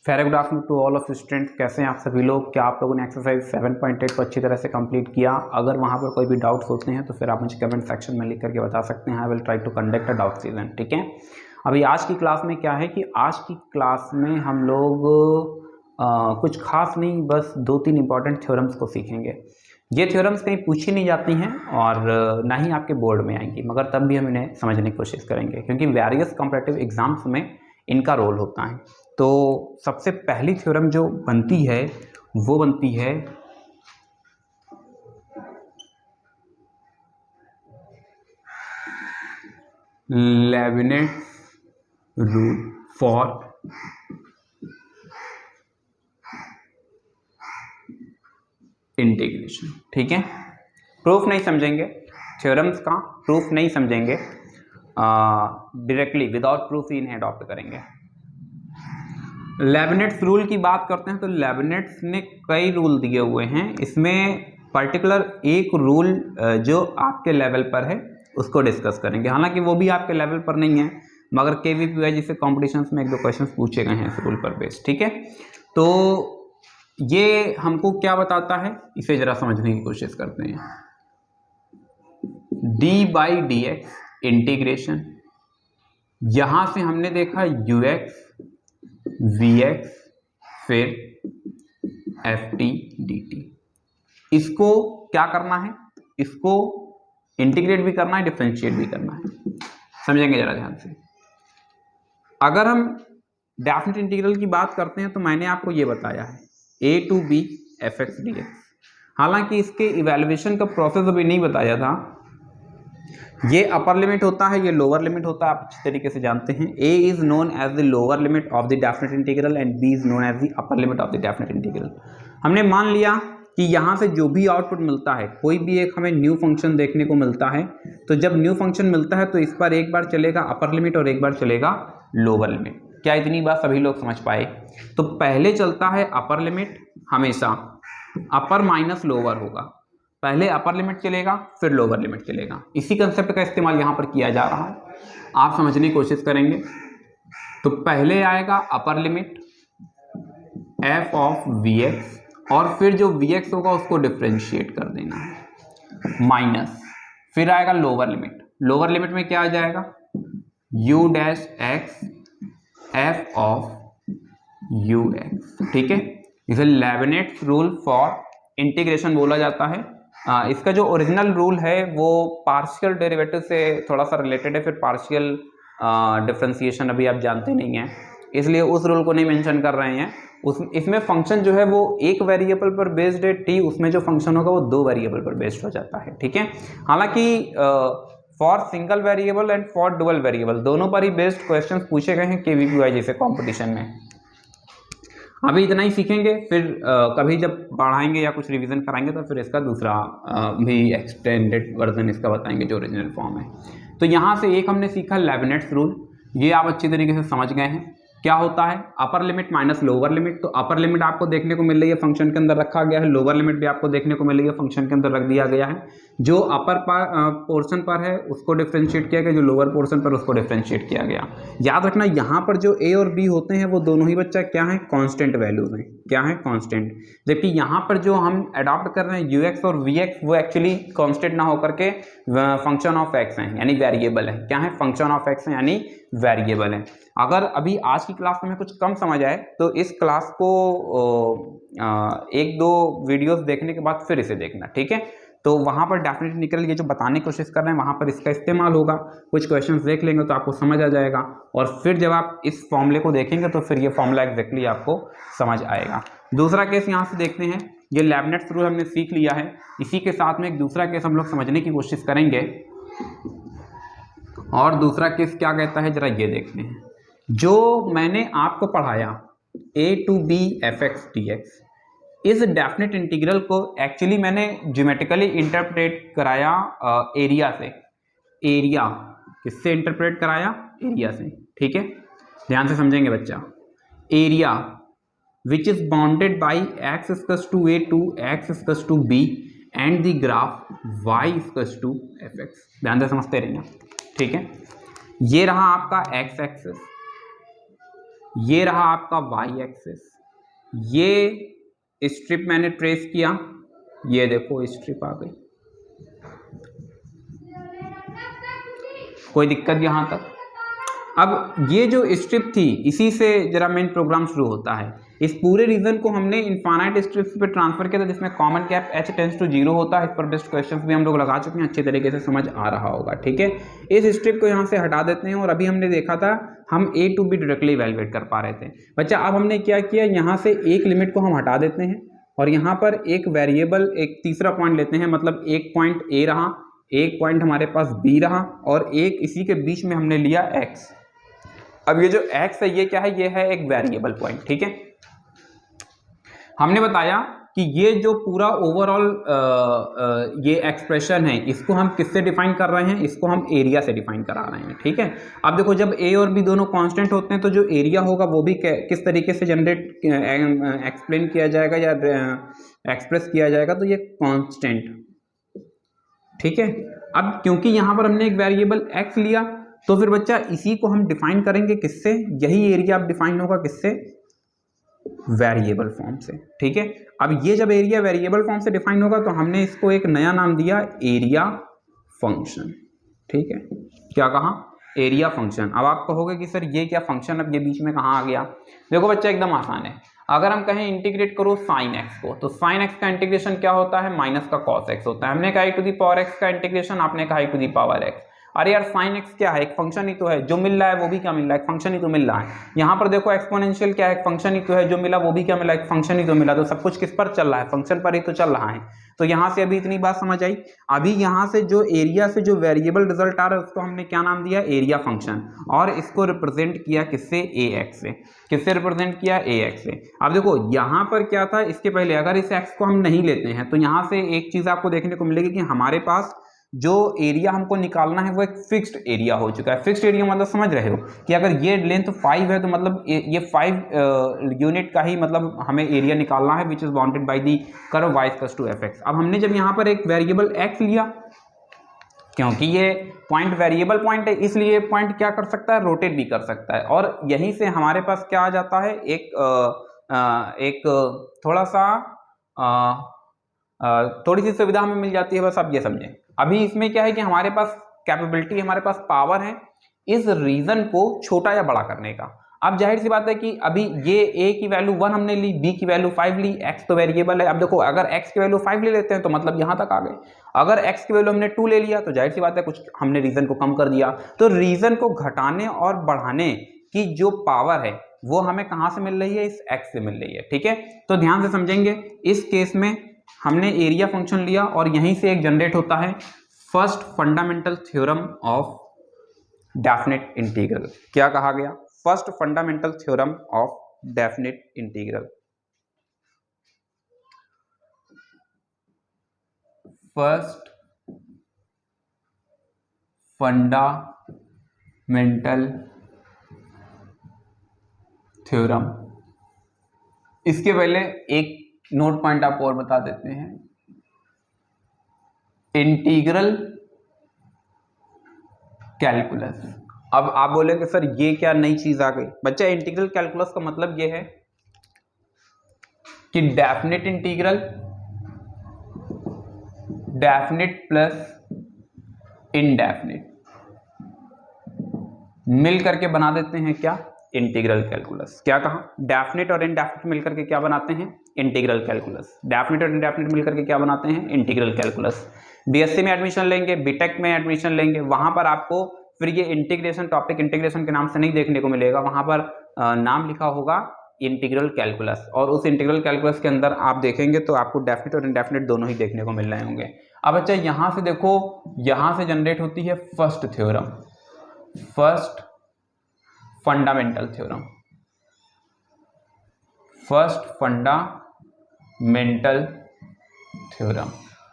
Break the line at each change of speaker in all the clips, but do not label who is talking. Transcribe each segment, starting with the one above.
Very good afternoon to all of student. कैसे हैं आप सभी लोग? क्या आप लोगों ने एक्सरसाइज 7.8 को अच्छी तरह से कंप्लीट किया? अगर वहां पर कोई भी डाउट्स होते हैं तो फिर आप मुझे कमेंट सेक्शन में लिख करके बता सकते हैं। I will try to conduct a doubt session. ठीक है, अभी आज की क्लास में क्या है कि आज की क्लास में हम लोग कुछ खास नहीं, बस 2-3 इंपॉर्टेंट थ्योरम्स को सीखेंगे। ये थ्योरम्स कहीं पूछी नहीं जाती हैं और ना ही आपके बोर्ड में आएंगी, मगर तब भी हम इन्हें समझने की कोशिश करेंगे क्योंकि वेरियस कॉम्पिटिटिव एग्जाम्स में इनका रोल होता है। तो सबसे पहली थ्योरम जो बनती है वो बनती है लेविनेट्स रूल फॉर इंटीग्रेशन। ठीक है, प्रूफ नहीं समझेंगे, थ्योरम्स का प्रूफ नहीं समझेंगे, डायरेक्टली विदाउट प्रूफ ही इन्हें अडॉप्ट करेंगे। लेबनेट्स रूल की बात करते हैं तो लेबनेट्स ने कई रूल दिए हुए हैं। इसमें पर्टिकुलर एक रूल जो आपके लेवल पर है उसको डिस्कस करेंगे। हालांकि वो भी आपके लेवल पर नहीं है, मगर KVPY जैसे कॉम्पिटिशन्स में 1-2 क्वेश्चन पूछे गए हैं इस रूल पर बेस्ड। ठीक है, तो ये हमको क्या बताता है, इसे जरा समझने की कोशिश करते हैं। d/dx इंटीग्रेशन, यहां से हमने देखा ux Vx फिर ft dt। इसको क्या करना है, इसको इंटीग्रेट भी करना है, डिफरेंशिएट भी करना है। समझेंगे जरा ध्यान से। अगर हम डेफिनेट इंटीग्रल की बात करते हैं तो मैंने आपको ये बताया है a to b fx dx। हालांकि इसके इवैल्यूएशन का प्रोसेस अभी नहीं बताया था। ये अपर लिमिट होता है, ये लोअर लिमिट होता है, आप अच्छी तरीके से जानते हैं। a is known as the lower limit of the definite integral and b is known as the upper limit of the definite integral. हमने मान लिया कि यहाँ से जो भी आउटपुट मिलता है, कोई भी एक हमें न्यू फंक्शन देखने को मिलता है, तो जब न्यू फंक्शन मिलता है तो इस पर एक बार चलेगा अपर लिमिट और एक बार चलेगा लोअर लिमिट। क्या इतनी बात सभी लोग समझ पाए? तो पहले चलता है अपर लिमिट, हमेशा अपर माइनस लोअर होगा। पहले अपर लिमिट चलेगा फिर लोअर लिमिट चलेगा। इसी कंसेप्ट का इस्तेमाल यहाँ पर किया जा रहा है, आप समझने की कोशिश करेंगे। तो पहले आएगा upper limit f of vx और फिर जो vx होगा उसको डिफरेंशिएट कर देना है, माइनस फिर आएगा लोअर लिमिट। लोअर लिमिट में क्या आ जाएगा, u dash x f of ux। ठीक है, इसे लेबनेट्स रूल फॉर इंटीग्रेशन बोला जाता है। इसका जो ओरिजिनल रूल है वो पार्शियल डेरिवेटिव से थोड़ा सा रिलेटेड है, फिर पार्शियल डिफरेंशिएशन अभी आप जानते नहीं हैं, इसलिए उस रूल को नहीं मेंशन कर रहे हैं। इसमें फंक्शन जो है वो एक वेरिएबल पर बेस्ड है t, उसमें जो फंक्शन होगा वो 2 वेरिएबल पर बेस्ड हो जाता है। ठीक है, हालांकि for single variable and for dual variable दोनों पर ही बेस्ड क्वेश्चन पूछे गए हैं KVPY जैसे कॉम्पिटिशन में। अभी इतना ही सीखेंगे, फिर कभी जब बढ़ाएंगे या कुछ रिवीजन कराएंगे तो फिर इसका दूसरा भी एक्सटेंडेड वर्जन इसका बताएंगे जो ओरिजिनल फॉर्म है। तो यहाँ से एक हमने सीखा लेबनेट्स रूल, ये आप अच्छी तरीके से समझ गए हैं। क्या होता है upper limit minus lower limit. तो अपर लिमिट आपको देखने को मिल रही है फंक्शन के अंदर रखा गया है, लोअर लिमिट भी आपको देखने को मिल रही है फंक्शन के अंदर रख दिया गया है। जो अपर पोर्शन पर है उसको डिफरेंशिएट किया गया, जो लोअर पोर्शन पर उसको डिफरेंशिएट किया गया। याद रखना यहाँ पर जो a और b होते हैं वो दोनों ही बच्चा क्या है, कांस्टेंट वैल्यूज हैं। क्या है, कांस्टेंट। जबकि यहाँ पर जो हम अडॉप्ट कर रहे हैं ux और vx वो एक्चुअली कांस्टेंट ना होकर के फंक्शन ऑफ x हैं, यानी वेरिएबल है। क्या है, फंक्शन ऑफ x है यानी वेरिएबल है। अगर अभी आज की क्लास में कुछ कम समझ आए तो इस क्लास को 1-2 वीडियोस देखने के बाद फिर इसे देखना। ठीक है, तो वहाँ पर डेफिनेट निकल ये जो बताने की कोशिश कर रहे हैं वहाँ पर इसका इस्तेमाल होगा। कुछ क्वेश्चंस देख लेंगे तो आपको समझ आ जाएगा, और फिर जब आप इस फॉर्मूले को देखेंगे तो फिर ये फॉर्मूला एग्जैक्टली आपको समझ आएगा। दूसरा केस यहाँ से देखते हैं। ये लेबनेट्स रूल हमने सीख लिया है, इसी के साथ में एक दूसरा केस हम लोग समझने की कोशिश करेंगे। और दूसरा केस क्या कहता है जरा ये देखते हैं। जो मैंने आपको पढ़ाया a to b fx dx, इस डेफिनेट इंटीग्रल को एक्चुअली मैंने ज्योमेट्रिकली इंटरप्रेट कराया एरिया से। एरिया किससे इंटरप्रेट कराया, एरिया से। ठीक है, ध्यान से समझेंगे बच्चा। Area which is bounded by x equals to a to x equals to b and the graph y equals to fx। ध्यान से समझते रहना। ठीक है, ये रहा आपका x एक्सिस, ये रहा आपका वाई एक्सिस, ये स्ट्रिप मैंने ट्रेस किया, ये देखो स्ट्रिप आ गई, कोई दिक्कत यहाँ तक। अब ये जो स्ट्रिप थी इसी से जरा मेन प्रोग्राम शुरू होता है। इस पूरे रीजन को हमने इनफाइनाइट स्ट्रिप्स पे ट्रांसफर किया था जिसमें common cap h tends to 0 होता है। इस पर बेस्ट क्वेश्चंस भी हम लोग लगा चुके हैं, अच्छे तरीके से समझ आ रहा होगा, ठीक है। इस स्ट्रिप को यहाँ से हटा देते हैं और अभी हमने देखा था हम a to b directly evaluate कर पा रहे थे। बच्चा अब हमने क्या किया, यहाँ से एक लिमिट को हम हटा देते हैं और यहाँ पर एक वेरिएबल, एक तीसरा पॉइंट लेते हैं, मतलब एक पॉइंट a रहा, एक पॉइंट हमारे पास b रहा और एक इसी के बीच में हमने लिया x। अब ये जो x है ये क्या है, ये है एक वेरिएबल पॉइंट, ठीक है। हमने बताया कि ये जो पूरा ओवरऑल ये एक्सप्रेशन है इसको हम किससे डिफाइन कर रहे हैं, इसको हम एरिया से डिफाइन करा रहे हैं, ठीक है। अब देखो जब a और b दोनों कांस्टेंट होते हैं तो जो एरिया होगा वो भी किस तरीके से जनरेट एक्सप्लेन किया जाएगा या एक्सप्रेस किया जाएगा, तो ये कांस्टेंट, ठीक है। अब क्योंकि यहाँ पर हमने एक वेरिएबल x लिया तो फिर बच्चा इसी को हम डिफाइन करेंगे किससे, यही एरिया अब डिफाइन होगा किससे, वेरिएबल फॉर्म से, ठीक है। अब ये जब एरिया वेरिएबल फॉर्म से डिफाइन होगा तो हमने इसको एक नया नाम दिया एरिया फंक्शन, ठीक है। क्या कहा, एरिया फंक्शन। अब आप कहोगे कि सर ये क्या फंक्शन अब ये बीच में कहाँ आ गया। देखो बच्चा एकदम आसान है, अगर हम कहें इंटीग्रेट करो साइन एक्स को तो साइन एक्स का इंटीग्रेशन क्या होता है, माइनस का कॉस एक्स होता है। हमने कहा e to the power x का इंटीग्रेशन, आपने कहा e to the power x. अरे यार साइन एक्स क्या है, एक फंक्शन ही तो है, जो मिल रहा है वो भी क्या मिल रहा है, एक फंक्शन ही तो मिल रहा है। यहाँ पर देखो एक्सपोनेंशियल क्या है, एक फंक्शन ही तो है, जो मिला वो भी क्या मिला, एक फंक्शन ही तो मिला। तो सब कुछ किस पर चल रहा है, फंक्शन पर ही तो चल रहा है। तो यहाँ से अभी इतनी बात समझ आई। अभी यहाँ से जो एरिया से जो वेरिएबल रिजल्ट आ रहा है उसको हमने क्या नाम दिया, एरिया फंक्शन, और इसको रिप्रेजेंट किया किससे, ax से। किससे रिप्रेजेंट किया, ax से। अब देखो यहाँ पर क्या था, इसके पहले अगर इस x को हम नहीं लेते हैं तो यहाँ से एक चीज आपको देखने को मिलेगी कि हमारे पास जो एरिया हमको निकालना है वो एक फिक्स्ड एरिया हो चुका है। फिक्स्ड एरिया मतलब समझ रहे हो कि अगर ये लेंथ 5 है तो मतलब ये 5 यूनिट का ही मतलब हमें एरिया निकालना है, which is bounded by the curve y equals to fx। अब हमने जब यहाँ पर एक वेरिएबल x लिया, क्योंकि ये पॉइंट वेरिएबल पॉइंट है इसलिए पॉइंट क्या कर सकता है, रोटेट भी कर सकता है। और यहीं से हमारे पास क्या आ जाता है, एक थोड़ा सा थोड़ी सी सुविधा हमें मिल जाती है, बस आप ये समझें। अभी इसमें क्या है कि हमारे पास कैपेबिलिटी, हमारे पास पावर है इस रीजन को छोटा या बड़ा करने का। अब जाहिर सी बात है कि अभी ये a की वैल्यू 1 हमने ली, b की वैल्यू 5 ली, x तो वेरिएबल है। अब देखो अगर x की वैल्यू 5 ले लेते हैं तो मतलब यहाँ तक आ गए। अगर x की वैल्यू हमने 2 ले लिया तो जाहिर सी बात है कुछ हमने रीजन को कम कर दिया। तो रीजन को घटाने और बढ़ाने की जो पावर है वो हमें कहाँ से मिल रही है, इस x से मिल रही है, ठीक है। तो ध्यान से समझेंगे, इस केस में हमने एरिया फंक्शन लिया और यहीं से एक जनरेट होता है first fundamental theorem of definite integral. क्या कहा गया, first fundamental theorem of definite integral. First fundamental theorem. इसके पहले एक नोट पॉइंट आपको और बता देते हैं, इंटीग्रल कैलकुलस। अब आप बोलेंगे सर ये क्या नई चीज आ गई। बच्चा इंटीग्रल कैलकुलस का मतलब ये है कि definite integral, definite plus indefinite मिल करके बना देते हैं क्या, इंटीग्रल कैलकुलस। क्या कहा, डेफिनेट और इनडेफिनेट मिलकर के क्या बनाते हैं, इंटीग्रल कैलकुलस। डेफिनेट और इनडेफिनेट मिलकर के क्या बनाते हैं, इंटीग्रल कैलकुलस। बीएससी में एडमिशन लेंगे, बीटेक में एडमिशन लेंगे, वहां पर आपको फिर ये इंटीग्रेशन टॉपिक इंटीग्रेशन के नाम से नहीं देखने को मिलेगा, वहां पर नाम लिखा होगा इंटीग्रल कैलकुलस। और उस इंटीग्रल कैलकुलस के अंदर आप देखेंगे तो आपको डेफिनेट और इनडेफिनेट दोनों ही देखने को मिल रहे होंगे। अब अच्छा यहाँ से देखो, यहाँ से जनरेट होती है first theorem, first fundamental theorem, first fundamental theorem.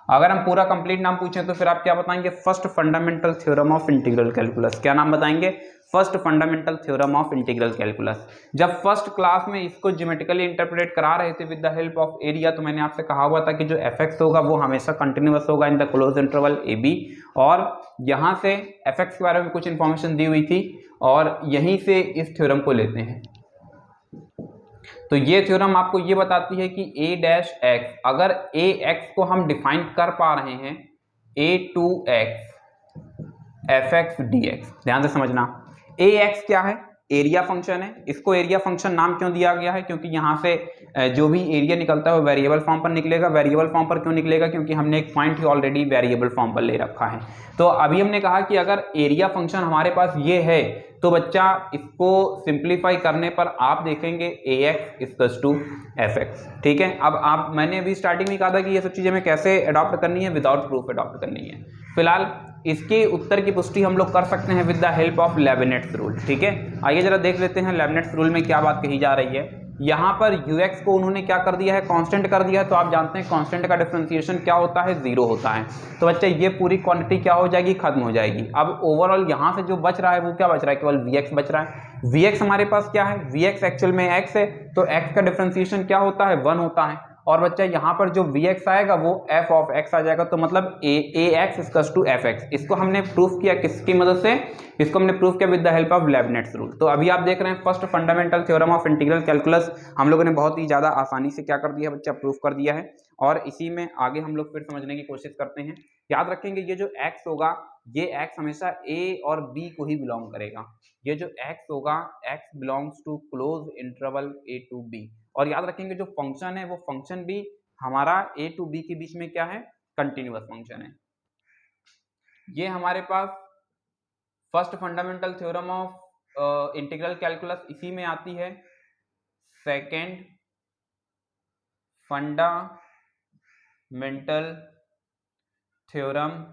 अगर हम पूरा कंप्लीट नाम पूछें तो फिर आप क्या बताएंगे, first fundamental theorem of integral calculus. क्या नाम बताएंगे, first fundamental theorem of integral calculus. जब फर्स्ट क्लास में इसको ज्योमेट्रिकली इंटरप्रेट करा रहे थे with the help of area, तो मैंने आपसे कहा हुआ था कि जो fx होगा वो हमेशा कंटिन्यूअस होगा in the close interval ab। और यहाँ से fx के बारे में कुछ इंफॉर्मेशन दी हुई थी और यहीं से इस थ्योरम को लेते हैं। तो ये थ्योरम आपको ये बताती है कि a डैश एक्स, अगर a x को हम डिफाइन कर पा रहे हैं a2x fx dx, ध्यान से समझना। ax क्या है? एरिया फंक्शन है। इसको एरिया फंक्शन नाम क्यों दिया गया है? क्योंकि यहाँ से जो भी एरिया निकलता है वो वेरिएबल फॉर्म पर निकलेगा। वेरिएबल फॉर्म पर क्यों निकलेगा? क्योंकि हमने एक पॉइंट ही ऑलरेडी वेरिएबल फॉर्म पर ले रखा है। तो अभी हमने कहा कि अगर एरिया फंक्शन हमारे पास ये है तो बच्चा इसको सिंप्लीफाई करने पर आप देखेंगे ax इक्वल्स टू fx। ठीक है, अब आप, मैंने अभी स्टार्टिंग में कहा था कि ये सब चीजें हमें कैसे अडॉप्ट करनी है, विदाउट प्रूफ अडॉप्ट करनी है। फिलहाल इसके उत्तर की पुष्टि हम लोग कर सकते हैं with the help of Leibniz rule. ठीक है, आइए जरा देख लेते हैं लेबनिट्ज रूल में क्या बात कही जा रही है। यहाँ पर ux को उन्होंने क्या कर दिया है? कांस्टेंट कर दिया है। तो आप जानते हैं कांस्टेंट का डिफरेंशिएशन क्या होता है? 0 होता है। तो बच्चे ये पूरी क्वांटिटी क्या हो जाएगी? खत्म हो जाएगी। अब ओवरऑल यहाँ से जो बच रहा है वो क्या बच रहा है? केवल vx बच रहा है। vx हमारे पास क्या है? vx एक्चुअल में x है, तो x का डिफरेंशिएशन क्या होता है? 1 होता है। और बच्चा यहाँ पर जो vx आएगा वो f ऑफ x आ जाएगा। तो मतलब ax इक्वल्स टू fx। इसको हमने प्रूफ किया किसकी मदद से? इसको हमने प्रूफ किया with the help of Leibniz rule. तो अभी आप देख रहे हैं first fundamental theorem of integral calculus हम लोगों ने बहुत ही ज्यादा आसानी से क्या कर दिया बच्चा? प्रूफ कर दिया है। और इसी में आगे हम लोग फिर समझने की कोशिश करते हैं। याद रखेंगे ये जो x होगा, ये x हमेशा a और b को ही बिलोंग करेगा। ये जो x होगा, x belongs to close interval a to b। और याद रखेंगे जो फंक्शन है वो फंक्शन भी हमारा a टू b के बीच में क्या है? कंटिन्यूअस फंक्शन है। ये हमारे पास first fundamental theorem of integral calculus इसी में आती है। Second fundamental theorem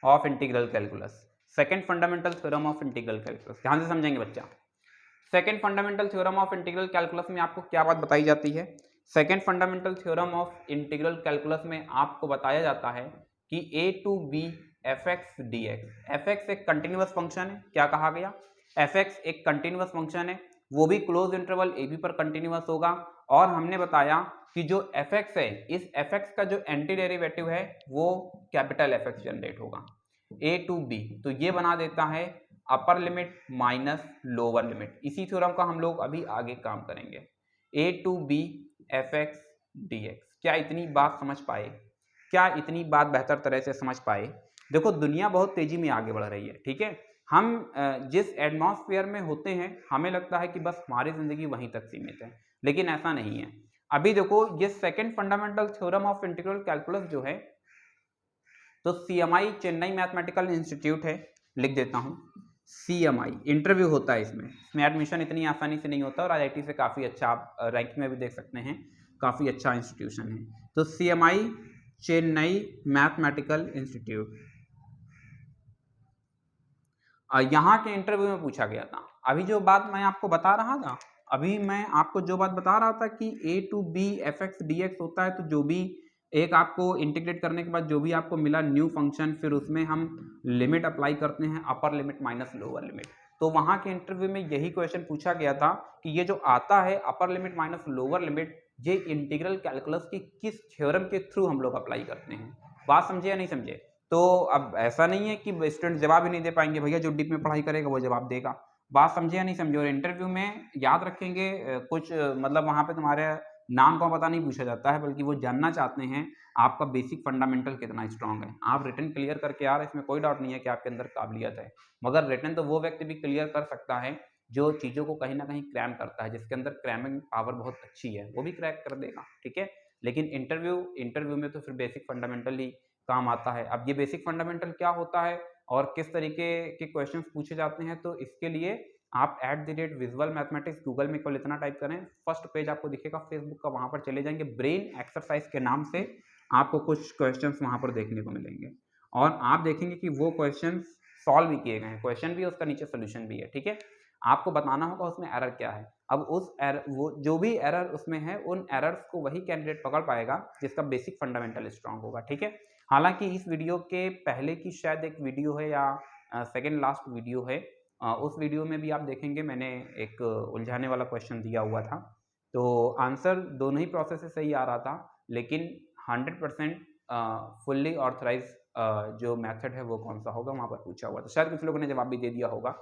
of integral calculus, second fundamental theorem of integral calculus. ध्यान से समझेंगे बच्चा। Second fundamental theorem of integral calculus में आपको क्या बात बताई जाती है? Second fundamental theorem of integral calculus में आपको बताया जाता है कि a to b fx dx। fx एक कंटिन्यूअस फंक्शन है। क्या कहा गया? fx एक कंटिन्यूअस फंक्शन है, वो भी क्लोज इंटरवल a b पर कंटिन्यूअस होगा। और हमने बताया कि जो fx है, इस fx का जो एंटी डेरिवेटिव है वो कैपिटल fx जनरेट होगा a टू b। तो ये बना देता है upper limit minus lower limit. इसी थ्योरम का हम लोग अभी आगे काम करेंगे। a to b fx dx। क्या इतनी बात समझ पाए? क्या इतनी बात बेहतर तरह से समझ पाए? देखो दुनिया बहुत तेजी में आगे बढ़ रही है। ठीक है, हम जिस एटमॉस्फेयर में होते हैं हमें लगता है कि बस हमारी जिंदगी वहीं तक सीमित है, लेकिन ऐसा नहीं है। अभी देखो ये second fundamental theorem of integral calculus जो है, तो CMI चेन्नई मैथमेटिकल इंस्टीट्यूट है, लिख देता हूं CMI। इंटरव्यू होता है इसमें एडमिशन इतनी आसानी से नहीं होता और IIT से काफ़ी अच्छा आप रैंक में भी देख सकते हैं, काफ़ी अच्छा इंस्टीट्यूशन है। तो CMI चेन्नई मैथमेटिकल इंस्टीट्यूट, यहाँ के इंटरव्यू में पूछा गया था। अभी जो बात मैं आपको बता रहा था, अभी मैं आपको जो बात बता रहा था कि a to b fx dx होता है, तो जो भी एक आपको इंटीग्रेट करने के बाद जो भी आपको मिला न्यू फंक्शन, फिर उसमें हम लिमिट अप्लाई करते हैं, अपर लिमिट माइनस लोअर लिमिट। तो वहाँ के इंटरव्यू में यही क्वेश्चन पूछा गया था कि ये जो आता है upper limit minus lower limit, ये इंटीग्रल कैलकुलस की किस थ्योरम के थ्रू हम लोग अप्लाई करते हैं। बात समझे या नहीं समझे? तो अब ऐसा नहीं है कि स्टूडेंट जवाब ही नहीं दे पाएंगे, भैया जो डीप में पढ़ाई करेगा वो जवाब देगा। बात समझे या नहीं समझे? और इंटरव्यू में याद रखेंगे कुछ मतलब वहाँ पे तुम्हारे नाम का पता नहीं पूछा जाता है, बल्कि वो जानना चाहते हैं आपका बेसिक फंडामेंटल कितना स्ट्रांग है। आप रिटन क्लियर करके आ रहे, इसमें कोई डाउट नहीं है कि आपके अंदर काबिलियत है, मगर रिटन तो वो व्यक्ति भी क्लियर कर सकता है जो चीज़ों को कहीं ना कहीं क्रैम करता है, जिसके अंदर क्रैमिंग पावर बहुत अच्छी है, वो भी क्रैक कर देगा। ठीक है, लेकिन इंटरव्यू में तो फिर बेसिक फंडामेंटल ही काम आता है। अब ये बेसिक फंडामेंटल क्या होता है और किस तरीके के क्वेश्चंस पूछे जाते हैं, तो इसके लिए आप @विजुअल मैथमेटिक्स गूगल में केवल इतना टाइप करें, फर्स्ट पेज आपको दिखेगा फेसबुक का, वहां पर चले जाएंगे, ब्रेन एक्सरसाइज के नाम से आपको कुछ क्वेश्चंस वहां पर देखने को मिलेंगे और आप देखेंगे कि वो क्वेश्चंस सॉल्व भी किए गए हैं, क्वेश्चन भी, उसका नीचे सोल्यूशन भी है। ठीक है, आपको बताना होगा उसमें एरर क्या है। अब उस एरर, वो जो भी एरर उसमें है, उन एरर्स को वही कैंडिडेट पकड़ पाएगा जिसका बेसिक फंडामेंटल स्ट्रांग होगा। ठीक है, हालांकि इस वीडियो के पहले की शायद एक वीडियो है या सेकेंड लास्ट वीडियो है, उस वीडियो में भी आप देखेंगे मैंने एक उलझाने वाला क्वेश्चन दिया हुआ था, तो आंसर दोनों ही प्रोसेस से सही आ रहा था, लेकिन 100% फुल्ली ऑथराइज जो मेथड है वो कौन सा होगा वहां पर पूछा हुआ था। शायद कुछ लोगों ने जवाब भी दे दिया होगा।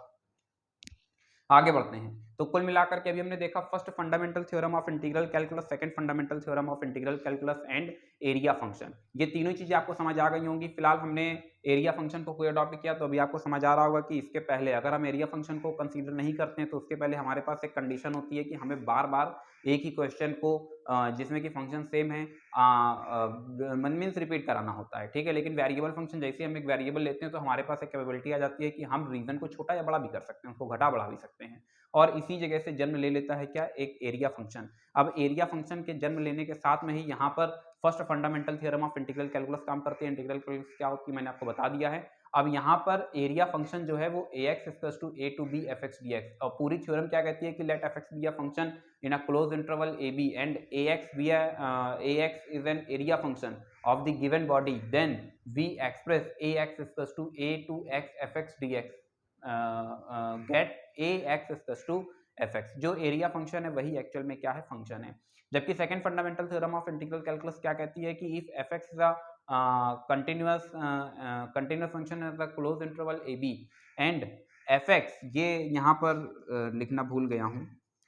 आगे बढ़ते हैं। तो कुल मिलाकर के अभी हमने देखा first fundamental theorem of integral calculus, second fundamental theorem of integral calculus and area function. ये तीनों चीजें आपको समझ आ गई होंगी। फिलहाल हमने एरिया फंक्शन को कोई अडॉप्ट किया तो अभी आपको समझ आ रहा होगा कि इसके पहले अगर हम एरिया फंक्शन को कंसीडर नहीं करते हैं तो उसके पहले हमारे पास एक कंडीशन होती है कि हमें बार बार एक ही क्वेश्चन को जिसमें कि फंक्शन सेम है मीन्स रिपीट कराना होता है, ठीक है। लेकिन वेरिएबल फंक्शन जैसे हम एक वेरिएबल लेते हैं तो हमारे पास एक कैपेबिलिटी आ जाती है कि हम रीजन को छोटा या बड़ा भी कर सकते हैं, उसको घटा बढ़ा भी सकते हैं। और इसी जगह से जन्म ले लेता है क्या, एक एरिया फंक्शन। अब एरिया फंक्शन के जन्म लेने के साथ में ही यहाँ पर first fundamental theorem of integral calculus काम करते हैं। इंटीग्रल कैलकुलस क्या होती है मैंने आपको बता दिया है। अब यहाँ पर एरिया फंक्शन जो है वो ax = a to b fx dx, और पूरी थ्योरम क्या कहती है कि let fx be a function in a close interval ab and ax is an area function of the given body, then we express ax = a to x fx dx, get ax = fx। जो area function है वही actual में क्या है, function है। जबकि second fundamental theorem of integral calculus क्या कहती है कि if fx is a continuous function at the closed interval ab and fx, ये यहाँ पर लिखना भूल गया हूँ,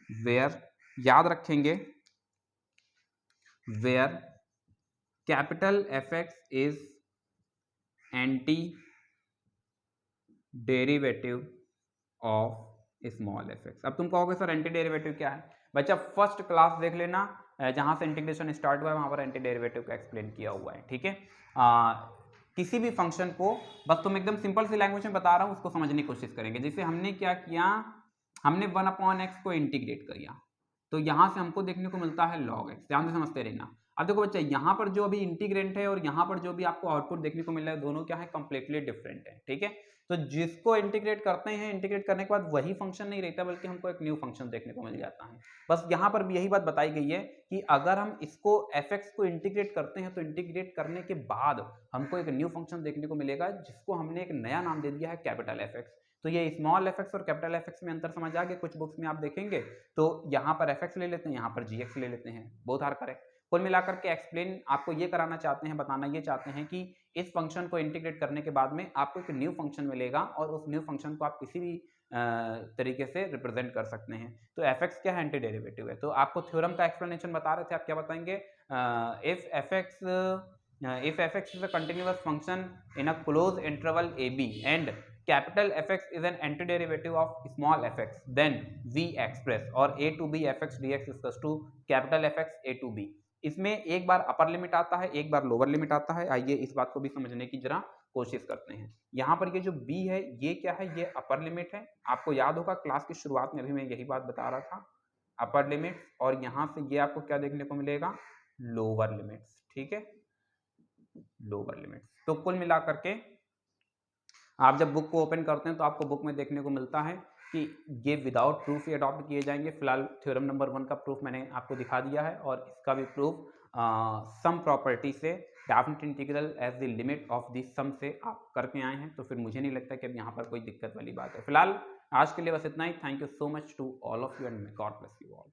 where याद रखेंगे where capital fx is anti derivative of small fx। अब तुम कहोगे सर एंटी डेरिवेटिव क्या है? बच्चा फर्स्ट क्लास देख लेना, जहां से इंटीग्रेशन स्टार्ट हुआ है वहां पर एंटी डेरिवेटिव का एक्सप्लेन किया हुआ है, ठीक है। किसी भी फंक्शन को बस तुम एकदम सिंपल सी लैंग्वेज में बता रहा हूं, उसको समझने की कोशिश करेंगे। जैसे हमने क्या किया, हमने 1/x को इंटीग्रेट किया तो यहां से हमको देखने को मिलता है log x, ध्यान से समझते रहना। अब देखो बच्चा, यहाँ पर जो अभी इंटीग्रेंट है और यहाँ पर जो भी आपको आउटपुट देखने को मिल रहा है, दोनों क्या है, कंप्लीटली डिफरेंट है, ठीक है। तो जिसको इंटीग्रेट करते हैं, इंटीग्रेट करने के बाद वही फंक्शन नहीं रहता बल्कि हमको एक न्यू फंक्शन देखने को मिल जाता है। बस यहाँ पर भी यही बात बताई गई है कि अगर हम इसको fx को इंटीग्रेट करते हैं तो इंटीग्रेट करने के बाद हमको एक न्यू फंक्शन देखने को मिलेगा जिसको हमने एक नया नाम दे दिया है कैपिटल fx। तो ये स्मॉल fx और कैपिटल fx में अंतर समझ आ गया। कुछ बुक्स में आप देखेंगे तो यहाँ पर fx ले लेते हैं, यहाँ पर gx ले लेते हैं, बोथ आर करेक्ट। कुल मिलाकर के एक्सप्लेन आपको ये कराना चाहते हैं, बताना ये चाहते हैं कि इस फंक्शन को इंटीग्रेट करने के बाद में आपको एक न्यू फंक्शन मिलेगा और उस न्यू फंक्शन को आप किसी भी तरीके से रिप्रेजेंट कर सकते हैं। तो fx क्या है, एंटी डेरिवेटिव है। तो आपको थ्योरम का एक्सप्लेनेशन बता रहे थे, आप क्या बताएंगे, if fx is a continuous function in a closed interval ab and capital fx is an antiderivative of small fx, then we express or a to b fx dx is equals to capital fx a to b। इसमें एक बार upper limit आता है, एक बार lower limit आता है। आइए इस बात को भी समझने की जरा कोशिश करते हैं। यहाँ पर ये जो b है ये क्या है, ये अपर लिमिट है। आपको याद होगा क्लास की शुरुआत में अभी मैं यही बात बता रहा था, अपर लिमिट, और यहाँ से ये आपको क्या देखने को मिलेगा, लोअर लिमिट्स, ठीक है, लोअर लिमिट्स। तो कुल मिलाकर के आप जब बुक को ओपन करते हैं तो आपको बुक में देखने को मिलता है कि ये विदाउट प्रूफ ही अडॉप्ट किए जाएंगे। फिलहाल थ्योरम नंबर 1 का प्रूफ मैंने आपको दिखा दिया है और इसका भी प्रूफ सम प्रॉपर्टी से definite integral as the limit of the sum से आप करके आए हैं। तो फिर मुझे नहीं लगता कि अब यहाँ पर कोई दिक्कत वाली बात है। फिलहाल आज के लिए बस इतना ही। Thank you so much to all of you and God bless you all.